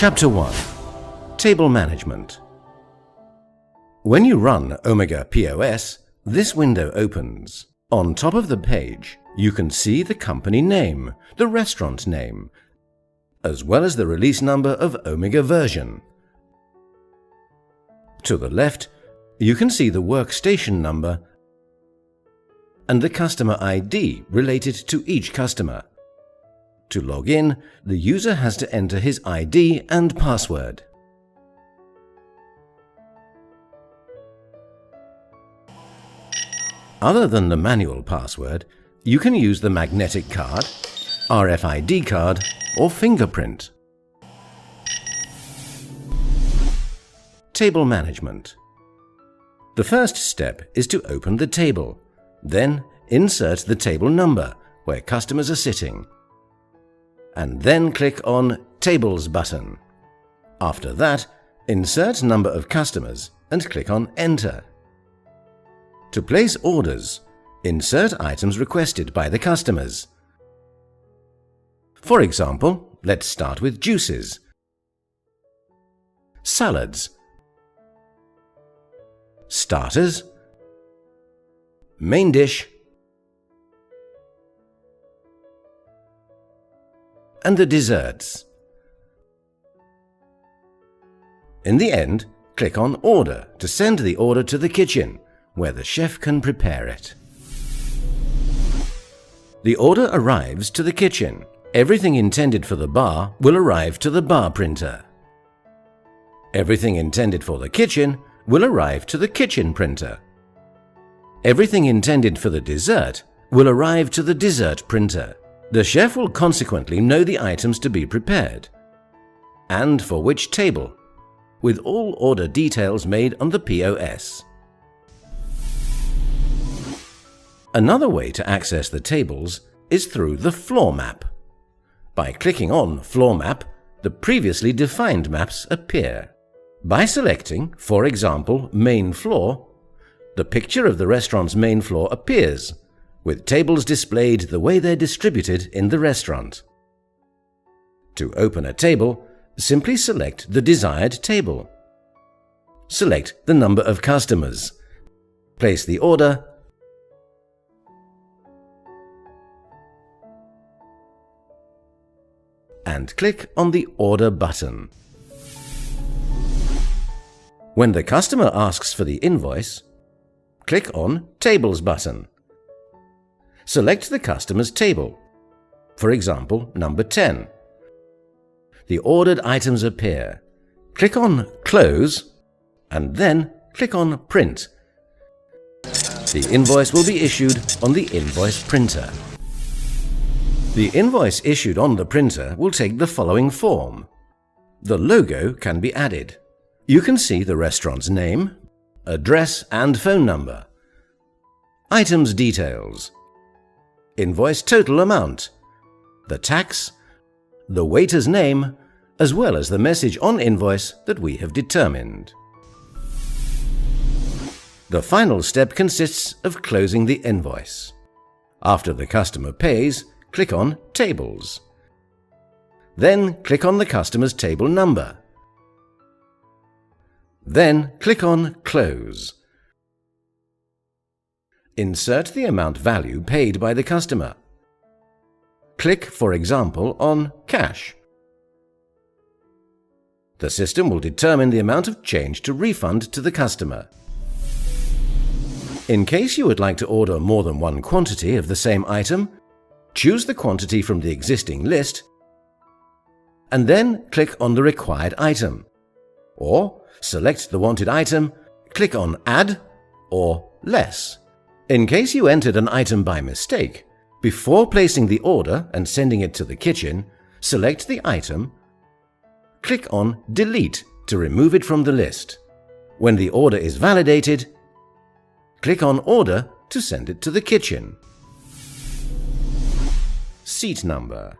Chapter 1. Table Management. When you run Omega POS, this window opens. On top of the page, you can see the company name, the restaurant name, as well as the release number of Omega version. To the left, you can see the workstation number and the customer ID related to each customer. To log in, the user has to enter his ID and password. Other than the manual password, you can use the magnetic card, RFID card, or fingerprint. Table management. The first step is to open the table. Then insert the table number where customers are sitting. And then click on Tables button. After that, insert number of customers and click on Enter. To place orders, insert items requested by the customers. For example, let's start with juices, salads, starters, main dish, and the desserts. In the end, click on Order to send the order to the kitchen, where the chef can prepare it. The order arrives to the kitchen. Everything intended for the bar will arrive to the bar printer. Everything intended for the kitchen will arrive to the kitchen printer. Everything intended for the dessert will arrive to the dessert printer. The chef will consequently know the items to be prepared and for which table, with all order details made on the POS. Another way to access the tables is through the floor map. By clicking on Floor Map, the previously defined maps appear. By selecting, for example, Main Floor, the picture of the restaurant's main floor appears, with tables displayed the way they're distributed in the restaurant. To open a table, simply select the desired table. Select the number of customers. Place the order and click on the Order button. When the customer asks for the invoice, click on Tables button. Select the customer's table, for example, number 10. The ordered items appear. Click on Close and then click on Print. The invoice will be issued on the invoice printer. The invoice issued on the printer will take the following form. The logo can be added. You can see the restaurant's name, address and phone number, items details, invoice total amount, the tax, the waiter's name, as well as the message on invoice that we have determined. The final step consists of closing the invoice. After the customer pays, click on Tables. Then click on the customer's table number. Then click on Close. Insert the amount value paid by the customer. Click, for example, on Cash. The system will determine the amount of change to refund to the customer. In case you would like to order more than one quantity of the same item, choose the quantity from the existing list and then click on the required item. Or select the wanted item, click on Add or Less. In case you entered an item by mistake, before placing the order and sending it to the kitchen, select the item, click on Delete to remove it from the list. When the order is validated, click on Order to send it to the kitchen. Seat number.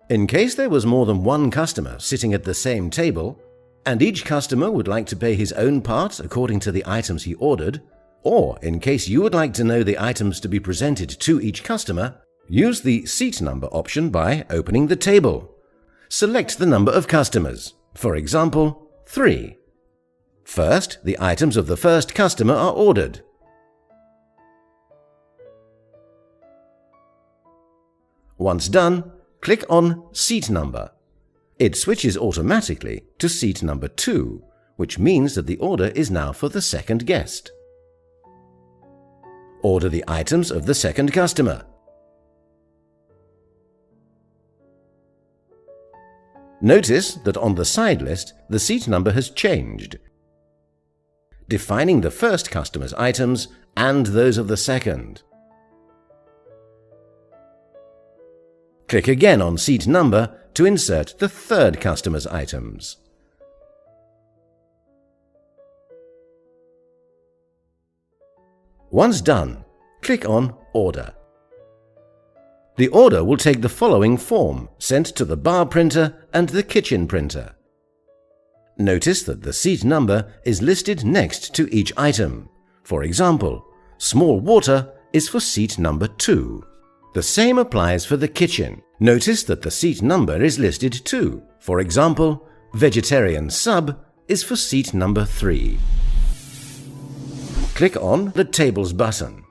In case there was more than one customer sitting at the same table, and each customer would like to pay his own part according to the items he ordered, or in case you would like to know the items to be presented to each customer, use the Seat Number option by opening the table. select the number of customers, for example, 3. First, the items of the first customer are ordered. Once done, click on Seat Number. It switches automatically to seat number 2, which means that the order is now for the second guest. Order the items of the second customer. Notice that on the side list, the seat number has changed, defining the first customer's items and those of the second. Click again on seat number to insert the third customer's items. Once done, click on Order. The order will take the following form sent to the bar printer and the kitchen printer. Notice that the seat number is listed next to each item. For example, small water is for seat number 2. The same applies for the kitchen. Notice that the seat number is listed too. For example, vegetarian sub is for seat number 3. Click on the Tables button.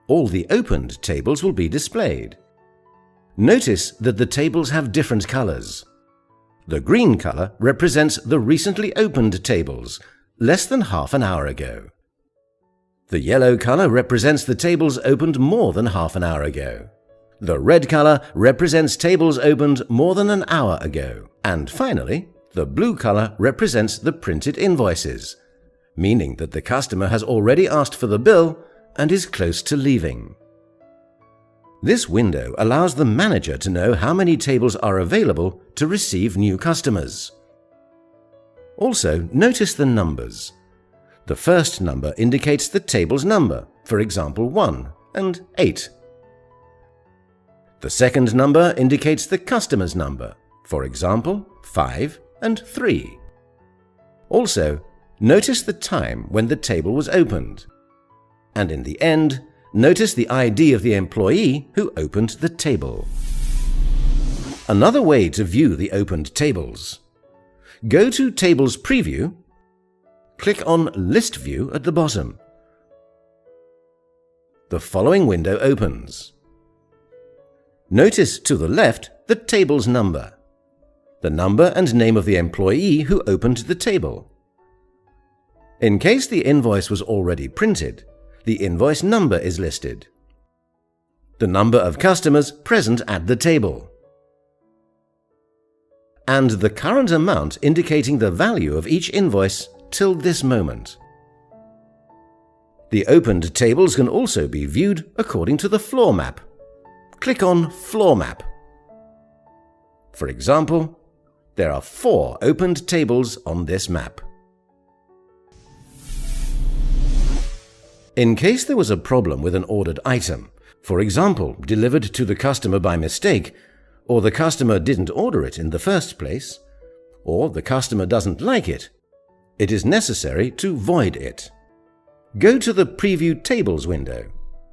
All the opened tables will be displayed. Notice that the tables have different colors. The green color represents the recently opened tables, less than half an hour ago. The yellow color represents the tables opened more than half an hour ago. The red color represents tables opened more than an hour ago. And finally, the blue color represents the printed invoices, meaning that the customer has already asked for the bill and is close to leaving. This window allows the manager to know how many tables are available to receive new customers. Also, notice the numbers. The first number indicates the table's number, for example 1 and 8. The second number indicates the customer's number, for example 5 and 3. Also, notice the time when the table was opened. And in the end, notice the ID of the employee who opened the table. Another way to view the opened tables. Go to Tables Preview, click on List View at the bottom. The following window opens. Notice to the left the table's number, the number and name of the employee who opened the table. In case the invoice was already printed, the invoice number is listed, the number of customers present at the table, and the current amount indicating the value of each invoice till this moment. The opened tables can also be viewed according to the floor map. Click on Floor Map. For example, there are 4 opened tables on this map. In case there was a problem with an ordered item, for example, delivered to the customer by mistake, or the customer didn't order it in the first place, or the customer doesn't like it, it is necessary to void it. Go to the Preview Tables window,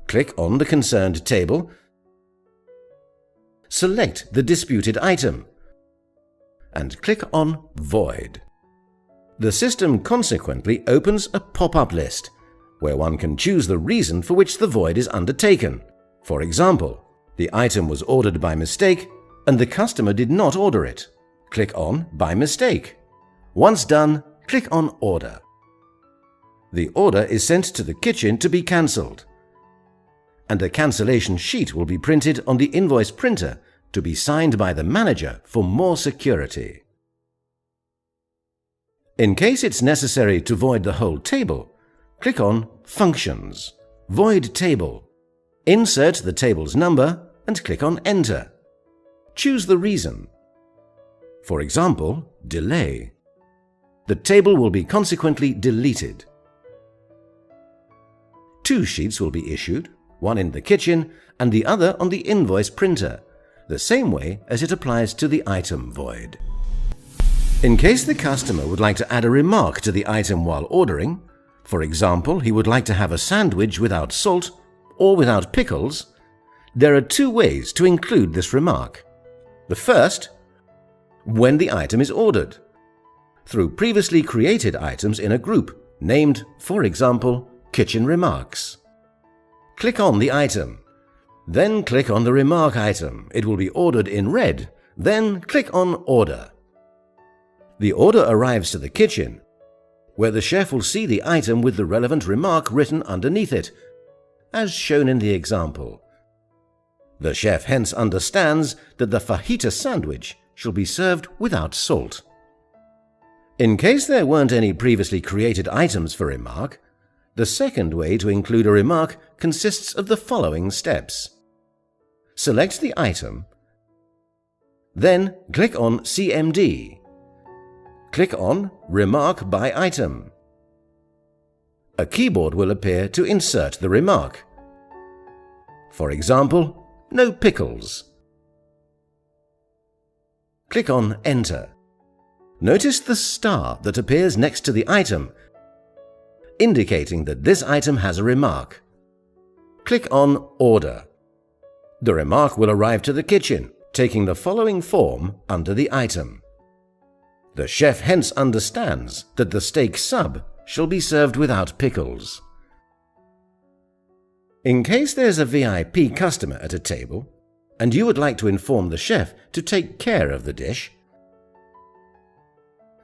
click on the concerned table, select the disputed item, and click on Void. The system consequently opens a pop-up list where one can choose the reason for which the void is undertaken. For example, the item was ordered by mistake and the customer did not order it. Click on By Mistake. Once done, click on Order. The order is sent to the kitchen to be cancelled, and a cancellation sheet will be printed on the invoice printer to be signed by the manager for more security. In case it's necessary to void the whole table, click on Functions, Void Table. Insert the table's number and click on Enter. Choose the reason. For example, delay. The table will be consequently deleted. 2 sheets will be issued, one in the kitchen and the other on the invoice printer, the same way as it applies to the item void. In case the customer would like to add a remark to the item while ordering, for example, he would like to have a sandwich without salt or without pickles, there are 2 ways to include this remark. The first, when the item is ordered, through previously created items in a group named, for example, Kitchen Remarks. Click on the item. Then click on the remark item. It will be ordered in red. Then click on Order. The order arrives to the kitchen, where the chef will see the item with the relevant remark written underneath it, as shown in the example. The chef hence understands that the fajita sandwich shall be served without salt. In case there weren't any previously created items for remark, the second way to include a remark consists of the following steps. Select the item, then click on CMD. Click on Remark by Item. A keyboard will appear to insert the remark. For example, no pickles. Click on Enter. Notice the star that appears next to the item, indicating that this item has a remark. Click on Order. The remark will arrive to the kitchen, taking the following form under the item. The chef hence understands that the steak sub shall be served without pickles. In case there's a VIP customer at a table, and you would like to inform the chef to take care of the dish,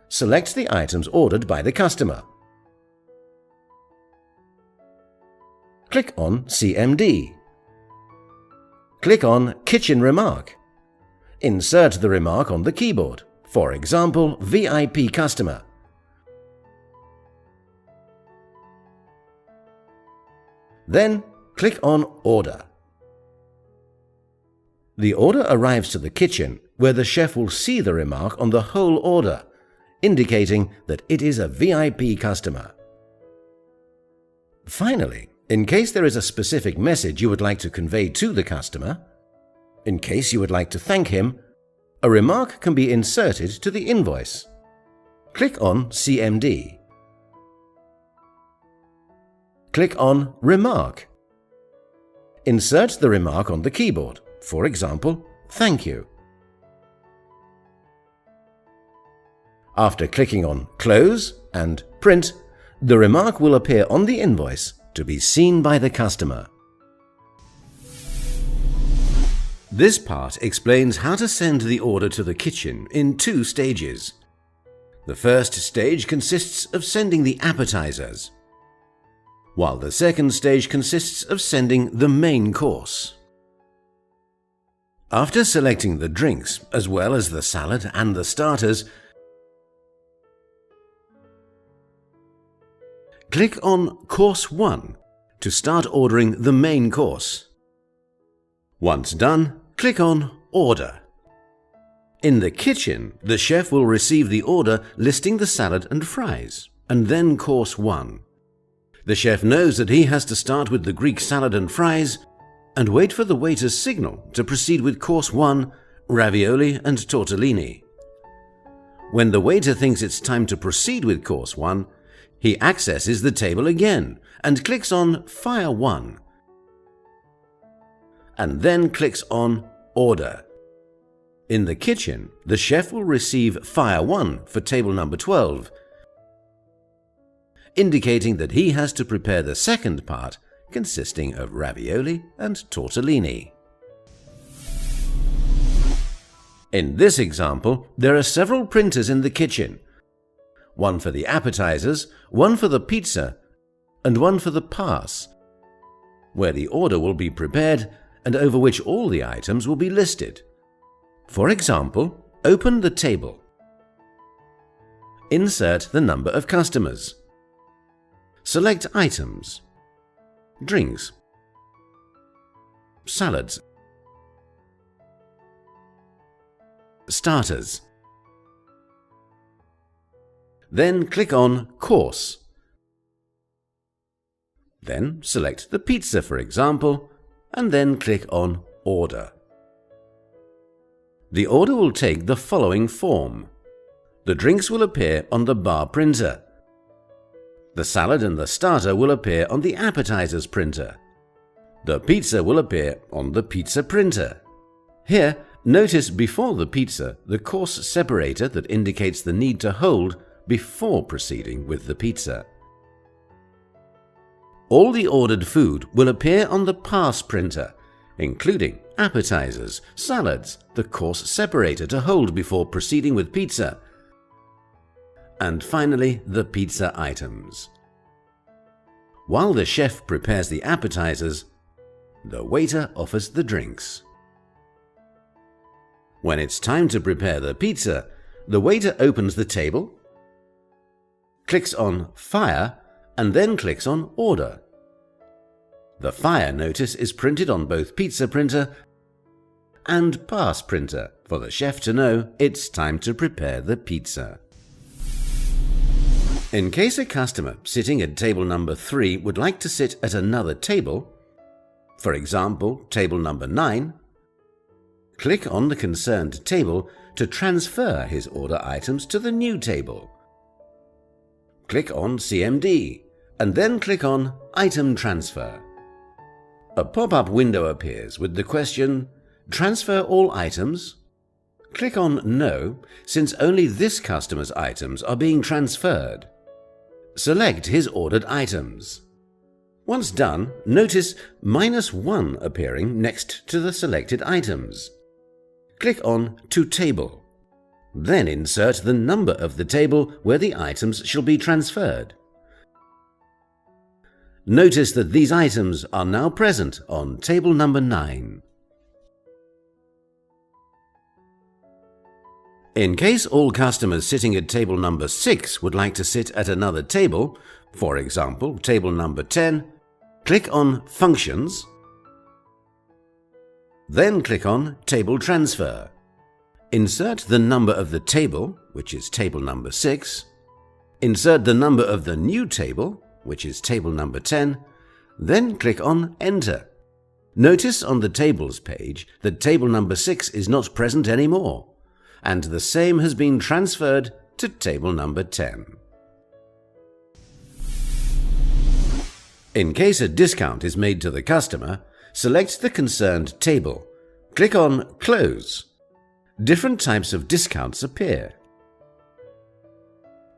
select the items ordered by the customer. Click on CMD. Click on Kitchen Remark. Insert the remark on the keyboard, for example, VIP customer. Then click on Order. The order arrives to the kitchen, where the chef will see the remark on the whole order, indicating that it is a VIP customer. Finally, in case there is a specific message you would like to convey to the customer, in case you would like to thank him, a remark can be inserted to the invoice. Click on CMD. Click on Remark. Insert the remark on the keyboard, for example, thank you. After clicking on Close and Print, the remark will appear on the invoice to be seen by the customer. This part explains how to send the order to the kitchen in 2 stages. The first stage consists of sending the appetizers, while the second stage consists of sending the main course. After selecting the drinks, as well as the salad and the starters, click on Course 1 to start ordering the main course. Once done, click on Order. In the kitchen, the chef will receive the order listing the salad and fries, and then Course 1. The chef knows that he has to start with the Greek salad and fries and wait for the waiter's signal to proceed with Course 1, ravioli and tortellini. When the waiter thinks it's time to proceed with Course 1, he accesses the table again and clicks on Fire 1, and then clicks on Order. In the kitchen, the chef will receive Fire 1 for table number 12, indicating that he has to prepare the second part, consisting of ravioli and tortellini. In this example, there are several printers in the kitchen, one for the appetizers, one for the pizza, and one for the POS, where the order will be prepared and over which all the items will be listed. For example, open the table. Insert the number of customers. Select items, drinks, salads, starters. Then click on Course. Then select the pizza, for example, and then click on Order. The order will take the following form. The drinks will appear on the bar printer. The salad and the starter will appear on the appetizers printer. The pizza will appear on the pizza printer. Here, Notice before the pizza the course separator that indicates the need to hold before proceeding with the pizza. All the ordered food will appear on the POS printer, including appetizers, salads, the course separator to hold before proceeding with pizza, and finally the pizza items. While the chef prepares the appetizers, the waiter offers the drinks. When it's time to prepare the pizza, the waiter opens the table, clicks on Fire, and then clicks on Order. The Fire notice is printed on both pizza printer and POS printer for the chef to know it's time to prepare the pizza. In case a customer sitting at table number 3 would like to sit at another table, for example, table number 9, click on the concerned table to transfer his order items to the new table. Click on CMD and then click on Item Transfer. A pop-up window appears with the question, Transfer all items? Click on No, since only this customer's items are being transferred. Select his ordered items. Once done, notice -1 appearing next to the selected items. Click on To Table. Then insert the number of the table where the items shall be transferred. Notice that these items are now present on table number 9. In case all customers sitting at table number 6 would like to sit at another table, for example, table number 10, click on Functions, then click on Table Transfer. Insert the number of the table, which is table number 6, insert the number of the new table, which is table number 10, then click on Enter. Notice on the Tables page that table number 6 is not present anymore, and the same has been transferred to table number 10. In case a discount is made to the customer, select the concerned table. Click on Close. Different types of discounts appear.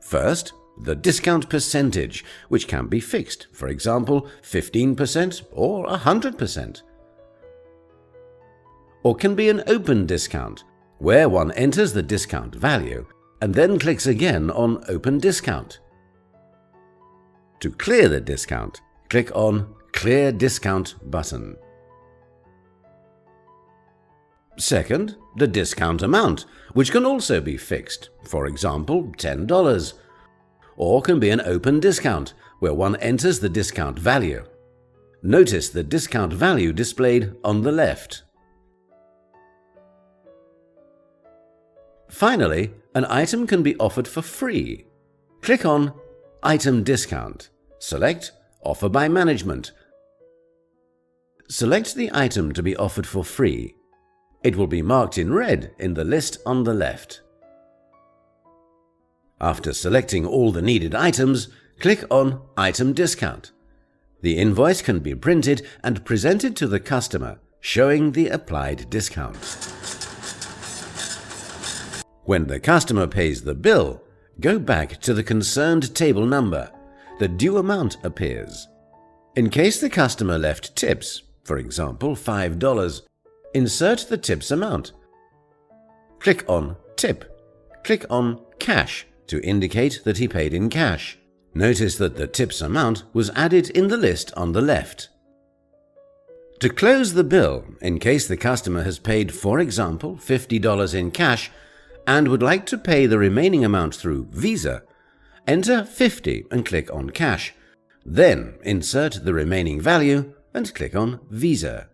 First, the discount percentage, which can be fixed, for example, 15% or 100%. Or can be an open discount, where one enters the discount value and then clicks again on Open Discount. To clear the discount, click on Clear Discount button. Second, the discount amount, which can also be fixed, for example, $10, or can be an open discount, where one enters the discount value. Notice the discount value displayed on the left. Finally, an item can be offered for free. Click on Item Discount. Select Offer by Management. Select the item to be offered for free. It will be marked in red in the list on the left. After selecting all the needed items, click on Item Discount. The invoice can be printed and presented to the customer, showing the applied discount. When the customer pays the bill, go back to the concerned table number. The due amount appears. In case the customer left tips, for example $5, insert the tips amount. Click on Tip. Click on Cash to indicate that he paid in cash. Notice that the tips amount was added in the list on the left. To close the bill, in case the customer has paid, for example, $50 in cash and would like to pay the remaining amount through Visa, enter 50 and click on Cash. Then insert the remaining value and click on Visa.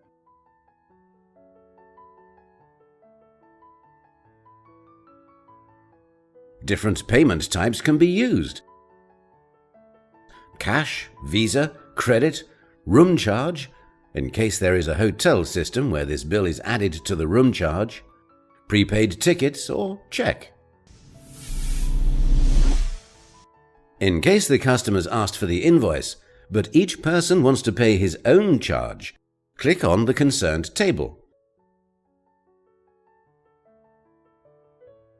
Different payment types can be used. Cash, Visa, credit, room charge, in case there is a hotel system where this bill is added to the room charge, prepaid tickets, or check. In case the customer's asked for the invoice, but each person wants to pay his own charge, click on the concerned table.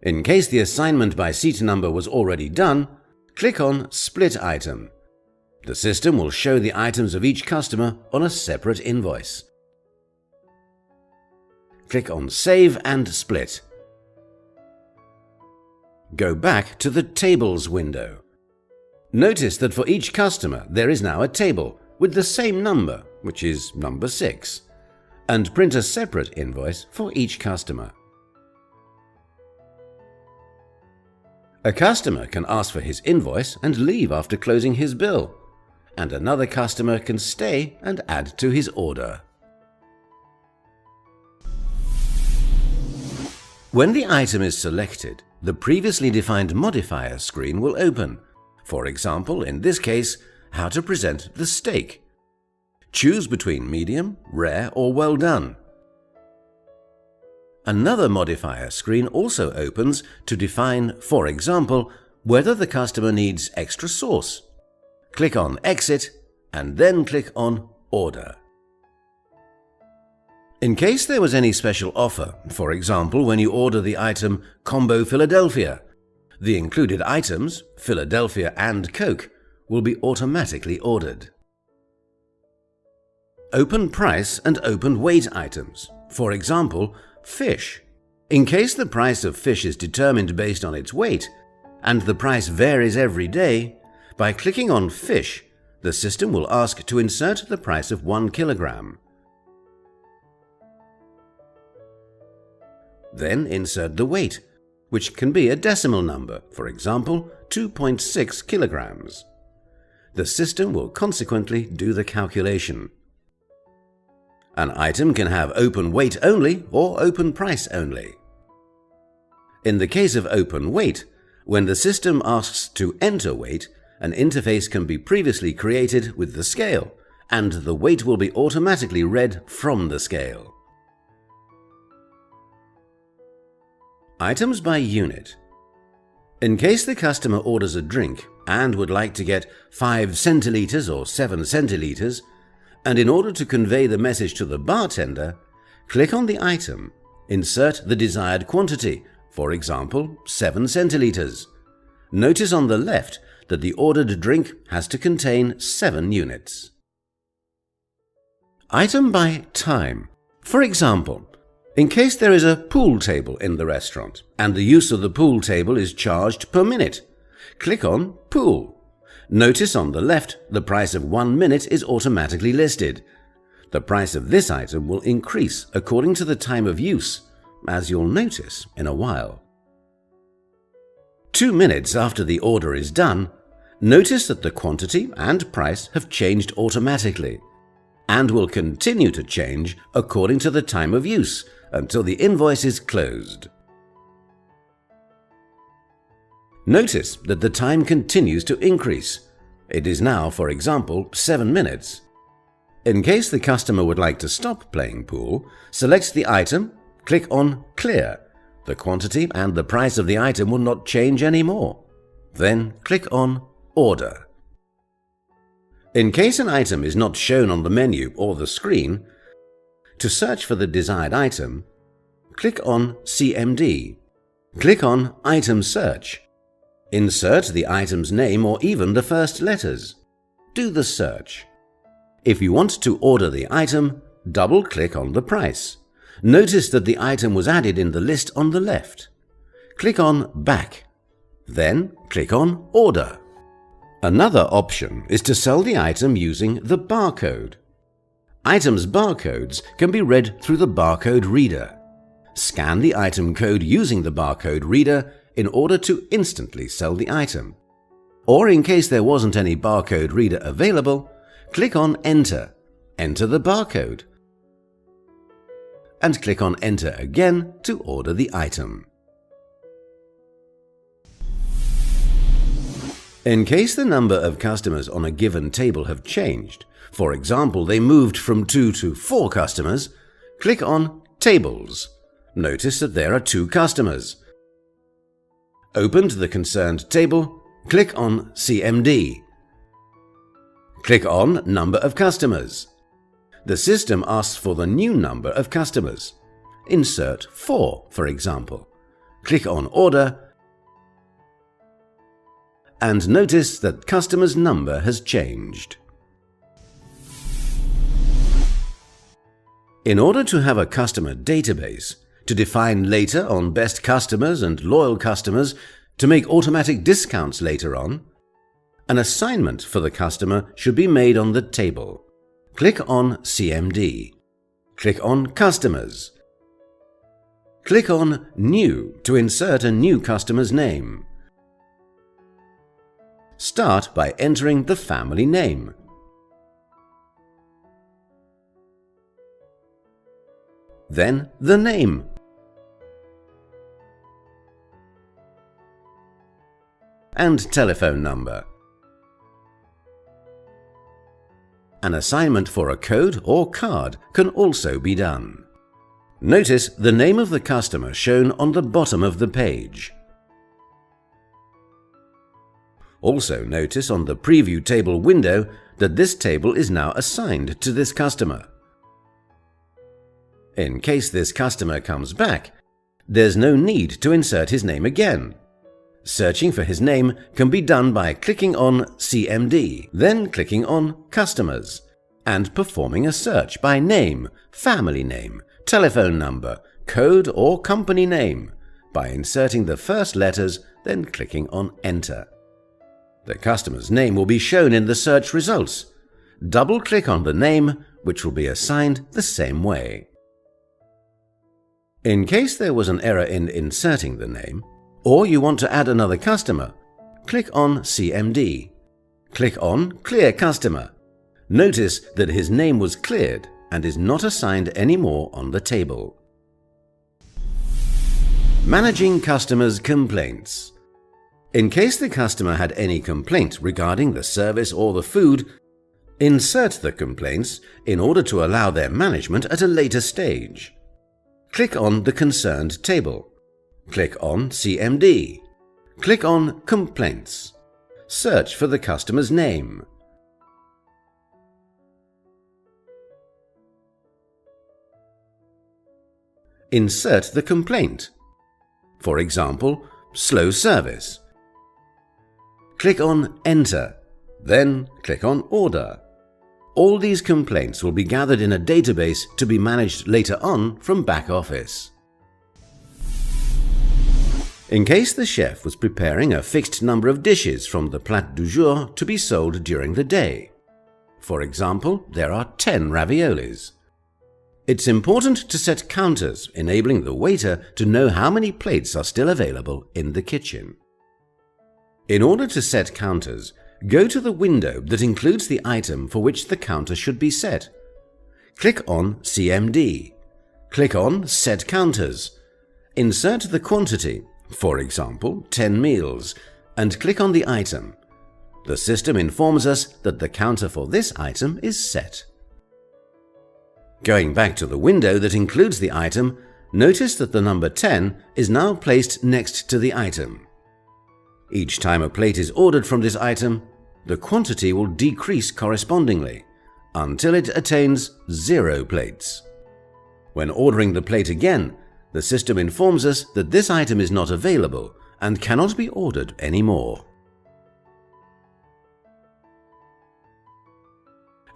In case the assignment by seat number was already done, click on Split Item. The system will show the items of each customer on a separate invoice. Click on Save and Split. Go back to the Tables window. Notice that for each customer there is now a table with the same number, which is number 6, and print a separate invoice for each customer. A customer can ask for his invoice and leave after closing his bill, and another customer can stay and add to his order. When the item is selected, the previously defined modifier screen will open. For example, in this case, how to present the steak. Choose between medium, rare, or well done. Another modifier screen also opens to define, for example, whether the customer needs extra sauce. Click on Exit and then click on Order. In case there was any special offer, for example when you order the item Combo Philadelphia, the included items, Philadelphia and Coke, will be automatically ordered. Open price and open weight items, for example, fish. In case the price of fish is determined based on its weight, and the price varies every day, by clicking on Fish, the system will ask to insert the price of 1 kilogram. Then insert the weight, which can be a decimal number, for example, 2.6 kilograms. The system will consequently do the calculation. An item can have open weight only or open price only. In the case of open weight, when the system asks to enter weight, an interface can be previously created with the scale, and the weight will be automatically read from the scale. Items by unit. In case the customer orders a drink and would like to get 5 centiliters or 7 centiliters, and in order to convey the message to the bartender, click on the item, insert the desired quantity, for example, 7 centiliters. Notice on the left that the ordered drink has to contain 7 units. Item by time. For example, in case there is a pool table in the restaurant and the use of the pool table is charged per minute, click on Pool. Notice on the left the price of 1 minute is automatically listed. The price of this item will increase according to the time of use, as you'll notice in a while. 2 minutes after the order is done, notice that the quantity and price have changed automatically and will continue to change according to the time of use until the invoice is closed. Notice that the time continues to increase. It is now, for example, 7 minutes. In case the customer would like to stop playing pool, select the item, click on Clear. The quantity and the price of the item will not change anymore. Then click on Order. In case an item is not shown on the menu or the screen, to search for the desired item, click on CMD. Click on Item Search. Insert the item's name or even the first letters. Do the search. If you want to order the item, double-click on the price. Notice that the item was added in the list on the left. Click on Back. Then click on Order. Another option is to sell the item using the barcode. Items' barcodes can be read through the barcode reader. Scan the item code using the barcode reader in order to instantly sell the item. Or in case there wasn't any barcode reader available, click on Enter. Enter the barcode. And click on Enter again to order the item. In case the number of customers on a given table have changed, for example they moved from 2 to 4 customers, click on Tables. Notice that there are 2 customers. Open to the concerned table, click on CMD. Click on Number of Customers. The system asks for the new number of customers. Insert 4, for example. click on Order, and notice that customer's number has changed. In order to have a customer database, to define later on best customers and loyal customers, to make automatic discounts later on, an assignment for the customer should be made on the table. Click on CMD. Click on Customers. Click on New to insert a new customer's name. Start by entering the family name. Then the name. And telephone number. An assignment for a code or card can also be done. Notice the name of the customer shown on the bottom of the page. Also notice on the preview table window that this table is now assigned to this customer. In case this customer comes back, there's no need to insert his name again. Searching for his name can be done by clicking on CMD, then clicking on Customers, and performing a search by name, family name, telephone number, code or company name by inserting the first letters, then clicking on Enter. The customer's name will be shown in the search results. Double-click on the name, which will be assigned the same way. In case there was an error in inserting the name, or you want to add another customer, click on CMD. Click on Clear Customer. Notice that his name was cleared and is not assigned anymore on the table. Managing customers' complaints. In case the customer had any complaint regarding the service or the food, insert the complaints in order to allow their management at a later stage. Click on the concerned table. Click on CMD. Click on Complaints. Search for the customer's name. Insert the complaint. For example, slow service. Click on Enter, then click on Order. All these complaints will be gathered in a database to be managed later on from back office. In case the chef was preparing a fixed number of dishes from the plat du jour to be sold during the day. For example, there are 10 raviolis. It's important to set counters, enabling the waiter to know how many plates are still available in the kitchen. In order to set counters, go to the window that includes the item for which the counter should be set. Click on CMD. Click on Set Counters. Insert the quantity, for example, 10 meals, and click on the item. The system informs us that the counter for this item is set. Going back to the window that includes the item, notice that the number 10 is now placed next to the item. Each time a plate is ordered from this item, the quantity will decrease correspondingly until it attains 0 plates. When ordering the plate again, the system informs us that this item is not available and cannot be ordered anymore.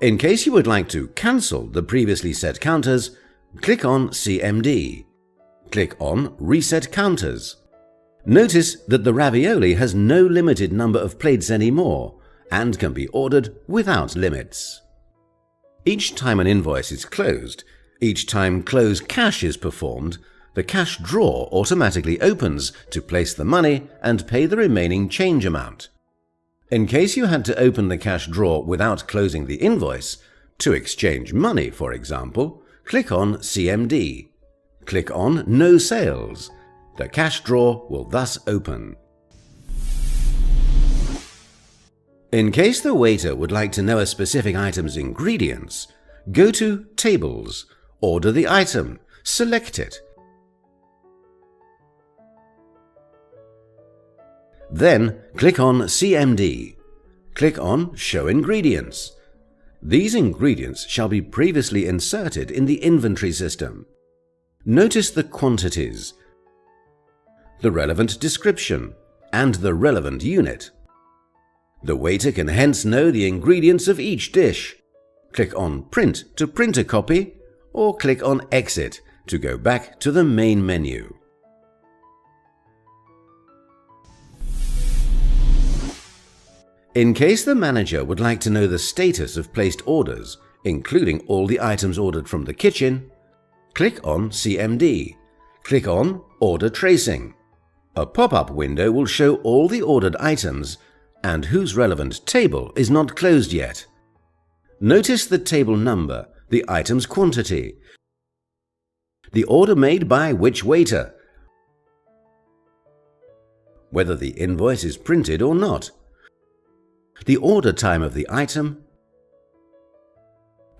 In case you would like to cancel the previously set counters, click on CMD. Click on Reset Counters. Notice that the ravioli has no limited number of plates anymore and can be ordered without limits. Each time an invoice is closed, each time close cash is performed, the cash drawer automatically opens to place the money and pay the remaining change amount. In case you had to open the cash drawer without closing the invoice, to exchange money, for example, click on CMD. Click on No Sales. The cash drawer will thus open. In case the waiter would like to know a specific item's ingredients, go to Tables, order the item, select it. Then click on CMD. Click on Show Ingredients. These ingredients shall be previously inserted in the inventory system. Notice the quantities. the relevant description, and the relevant unit. The waiter can hence know the ingredients of each dish. Click on Print to print a copy, or click on Exit to go back to the main menu. In case the manager would like to know the status of placed orders, including all the items ordered from the kitchen, click on CMD. Click on Order Tracing. A pop-up window will show all the ordered items and whose relevant table is not closed yet. Notice the table number, the item's quantity, the order made by which waiter, whether the invoice is printed or not, the order time of the item,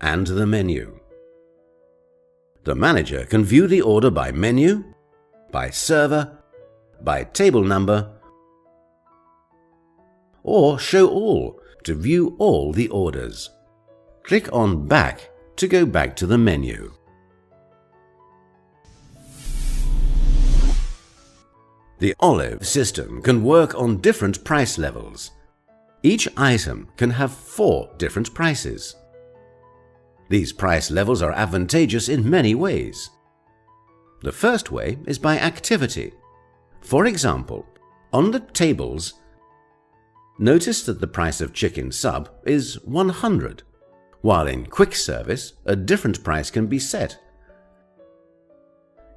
and the menu. The manager can view the order by menu, by server, by table number, or show all to view all the orders. Click on Back to go back to the menu. The Olive system can work on different price levels. Each item can have 4 different prices. These price levels are advantageous in many ways. The first way is by activity. For example, on the tables, notice that the price of chicken sub is 100, while in quick service a different price can be set.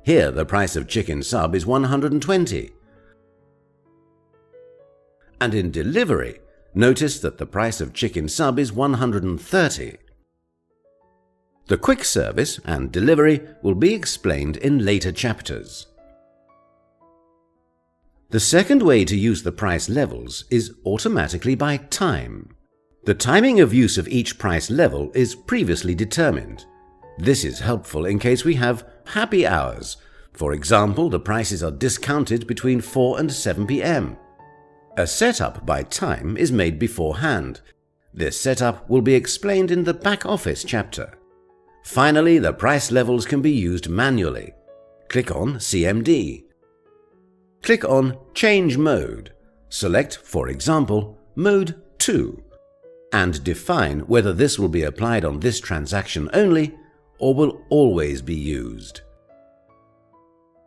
Here the price of chicken sub is 120. And in delivery, notice that the price of chicken sub is 130. The quick service and delivery will be explained in later chapters. The second way to use the price levels is automatically by time. The timing of use of each price level is previously determined. This is helpful in case we have happy hours. For example, the prices are discounted between 4 and 7 p.m. A setup by time is made beforehand. This setup will be explained in the back office chapter. Finally, the price levels can be used manually. Click on CMD. Click on Change Mode. Select, for example, Mode 2 and define whether this will be applied on this transaction only or will always be used.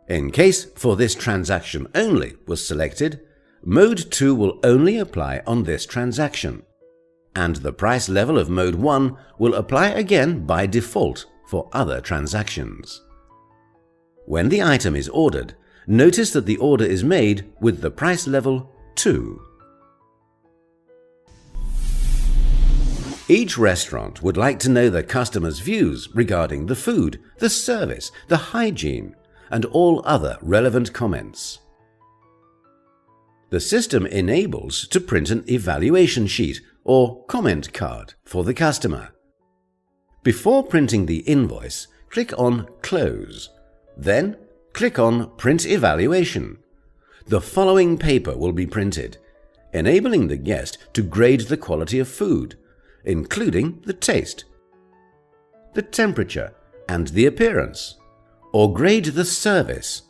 In case for this transaction only was selected, Mode 2 will only apply on this transaction, and the price level of Mode 1 will apply again by default for other transactions. When the item is ordered, notice that the order is made with the price level 2. Each restaurant would like to know the customer's views regarding the food, the service, the hygiene, and all other relevant comments. The system enables to print an evaluation sheet or comment card for the customer. Before printing the invoice, click on Close. Then click on Print Evaluation. The following paper will be printed, enabling the guest to grade the quality of food, including the taste, the temperature, and the appearance, or grade the service.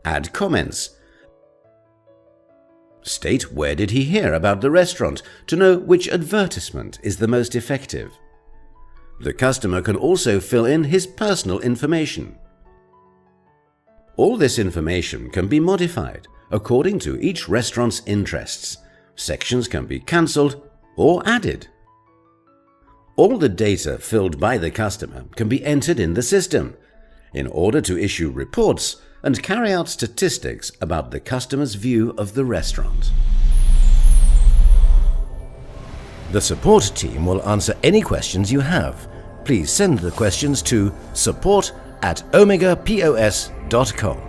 Add comments. State where did he hear about the restaurant to know which advertisement is the most effective. The customer can also fill in his personal information. All this information can be modified according to each restaurant's interests. Sections can be cancelled or added. All the data filled by the customer can be entered in the system in order to issue reports and carry out statistics about the customer's view of the restaurant. The support team will answer any questions you have. Please send the questions to support@omegapos.com.